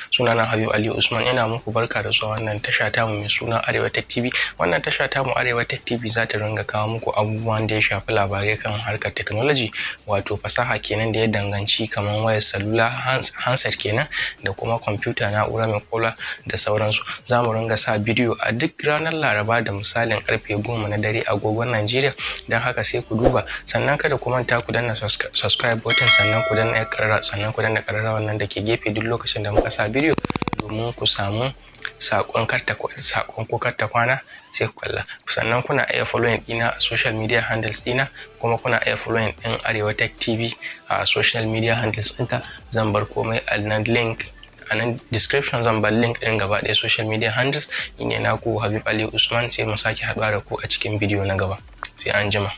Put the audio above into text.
Sunana Habib Ali Usman, ina muku barka da zuwa wannan tasha tamu mai suna Arewa Tech TV. Wannan tasha tamu Arewa Tech TV za ta ringa kawo muku abubuwan da ya shafi labarai kan harkar technology, wato fasaha kenan da ya danganci kamar wayar salula, handset kenan, da kuma kwamfuta, na'ura mai ƙwaƙwalwa da sauransu. Za mu ringa sa bidiyo a duk ranar Laraba da misalin karfe 10 na dare agogon Najeriya. Don haka sai ku duba, sannan kada ku manta ku danna subscribe button, sannan ku danna ƙararrawar nan da ke gefe duk lokacin da muka sa bidiyo, domin ku samu sakon ko karta kwana sai ku kalla. Sannan kuna iya following dina a social media handles dina, kuma kuna iya following din Arewa Tech TV a social media handles ɗinka. Zan bar komai a nan link, a nan description zan bar link ɗin gaba ɗaya social media handles. Ni ne naku Habib Ali Usman, sai mu sake haɗuwa da ku a cikin bidiyo na gaba. Sai an jima.